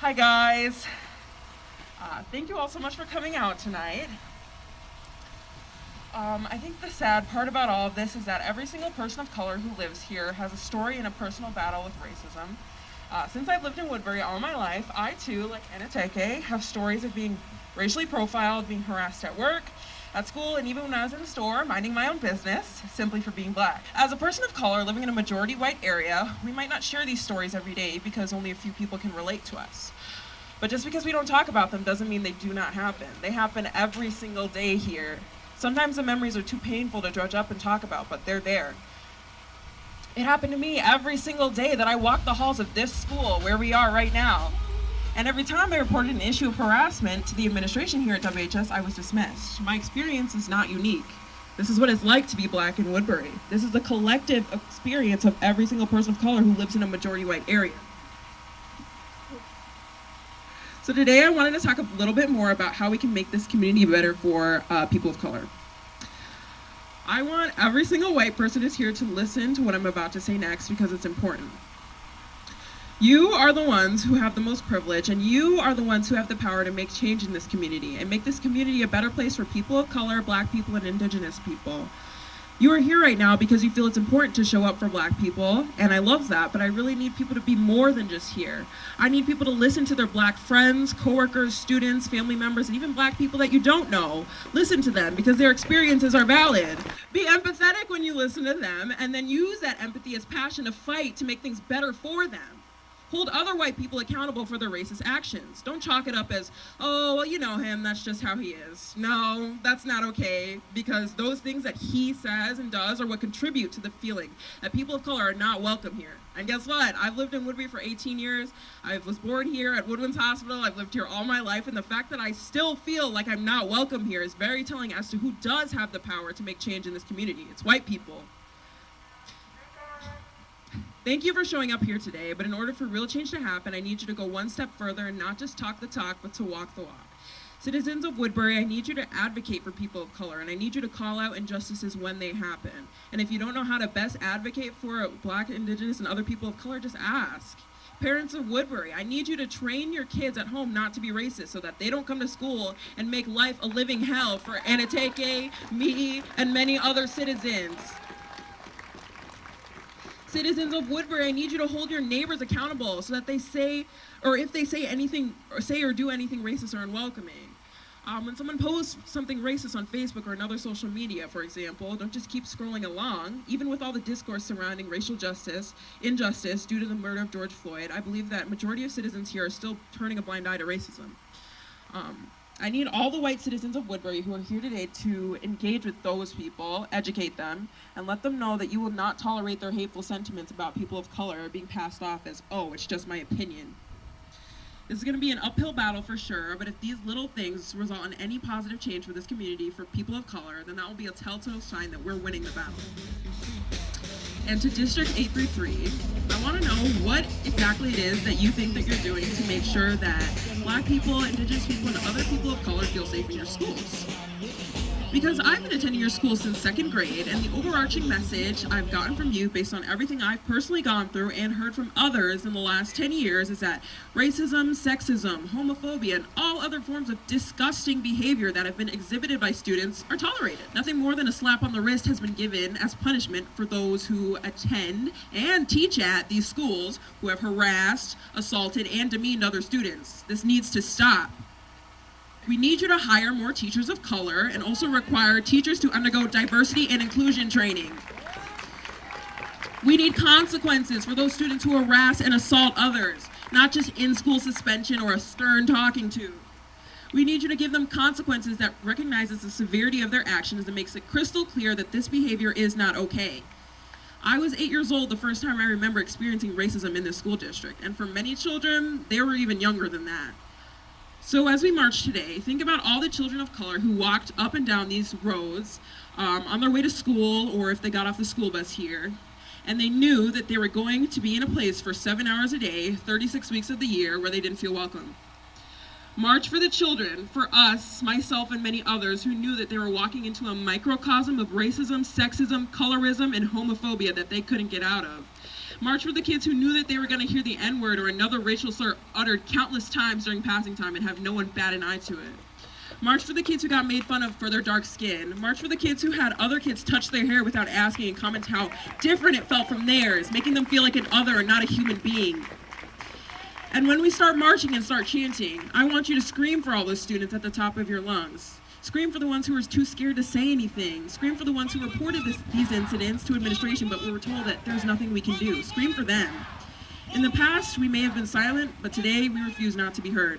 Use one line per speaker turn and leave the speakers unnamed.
Hi guys. Thank you all so much for coming out tonight. I think the sad part about all of this is that every single person of color who lives here has a story and a personal battle with racism. Since I've lived in Woodbury all my life, I too, like Anateke, have stories of being racially profiled, being harassed at work, at school, and even when I was in the store, minding my own business, simply for being black. As a person of color living in a majority white area, we might not share these stories every day because only a few people can relate to us. But just because we don't talk about them doesn't mean they do not happen. They happen every single day here. Sometimes the memories are too painful to dredge up and talk about, but they're there. It happened to me every single day that I walked the halls of this school where we are right now. And every time I reported an issue of harassment to the administration here at WHS, I was dismissed. My experience is not unique. This is what it's like to be black in Woodbury. This is the collective experience of every single person of color who lives in a majority white area. So today I wanted to talk a little bit more about how we can make this community better for people of color. I want every single white person who's here to listen to what I'm about to say next because it's important. You are the ones who have the most privilege, and you are the ones who have the power to make change in this community and make this community a better place for people of color, black people, and indigenous people. You are here right now because you feel it's important to show up for black people, and I love that, but I really need people to be more than just here. I need people to listen to their black friends, coworkers, students, family members, and even black people that you don't know. Listen to them because their experiences are valid. Be empathetic when you listen to them, and then use that empathy as passion to fight to make things better for them. Hold other white people accountable for their racist actions. Don't chalk it up as, oh, well, you know him, that's just how he is. No, that's not okay, because those things that he says and does are what contribute to the feeling that people of color are not welcome here. And guess what? I've lived in Woodbury for 18 years. I was born here at Woodwinds Hospital. I've lived here all my life, and the fact that I still feel like I'm not welcome here is very telling as to who does have the power to make change in this community. It's white people. Thank you for showing up here today, but in order for real change to happen, I need you to go one step further and not just talk the talk, but to walk the walk. Citizens of Woodbury, I need you to advocate for people of color, and I need you to call out injustices when they happen. And if you don't know how to best advocate for black, indigenous, and other people of color, just ask. Parents of Woodbury, I need you to train your kids at home not to be racist so that they don't come to school and make life a living hell for Anateke, me, and many other citizens. Citizens of Woodbury, I need you to hold your neighbors accountable so that they say, or if they say anything, or say or do anything racist or unwelcoming. When someone posts something racist on Facebook or another social media, for example, don't just keep scrolling along. Even with all the discourse surrounding racial injustice due to the murder of George Floyd, I believe that majority of citizens here are still turning a blind eye to racism. I need all the white citizens of Woodbury who are here today to engage with those people, educate them, and let them know that you will not tolerate their hateful sentiments about people of color being passed off as, oh, it's just my opinion. This is going to be an uphill battle for sure, but if these little things result in any positive change for this community for people of color, then that will be a telltale sign that we're winning the battle. And to District 833, I want to know what exactly it is that you think that you're doing to make sure that black people, indigenous people, and other people of color feel safe in your schools. Because I've been attending your school since second grade, and the overarching message I've gotten from you based on everything I've personally gone through and heard from others in the last 10 years is that racism, sexism, homophobia, and all other forms of disgusting behavior that have been exhibited by students are tolerated. Nothing more than a slap on the wrist has been given as punishment for those who attend and teach at these schools who have harassed, assaulted, and demeaned other students. This needs to stop. We need you to hire more teachers of color and also require teachers to undergo diversity and inclusion training. We need consequences for those students who harass and assault others, not just in-school suspension or a stern talking to. We need you to give them consequences that recognizes the severity of their actions and makes it crystal clear that this behavior is not okay. I was 8 years old the first time I remember experiencing racism in this school district, and for many children, they were even younger than that. So as we march today, think about all the children of color who walked up and down these roads on their way to school or if they got off the school bus here, and they knew that they were going to be in a place for 7 hours a day, 36 weeks of the year, where they didn't feel welcome. March for the children, for us, myself, and many others who knew that they were walking into a microcosm of racism, sexism, colorism, and homophobia that they couldn't get out of. March for the kids who knew that they were going to hear the N-word or another racial slur uttered countless times during passing time and have no one bat an eye to it. March for the kids who got made fun of for their dark skin. March for the kids who had other kids touch their hair without asking and comment how different it felt from theirs, making them feel like an other and not a human being. And when we start marching and start chanting, I want you to scream for all those students at the top of your lungs. Scream for the ones who were too scared to say anything. Scream for the ones who reported these incidents to administration but were told that there's nothing we can do. Scream for them. In the past, we may have been silent, but today we refuse not to be heard.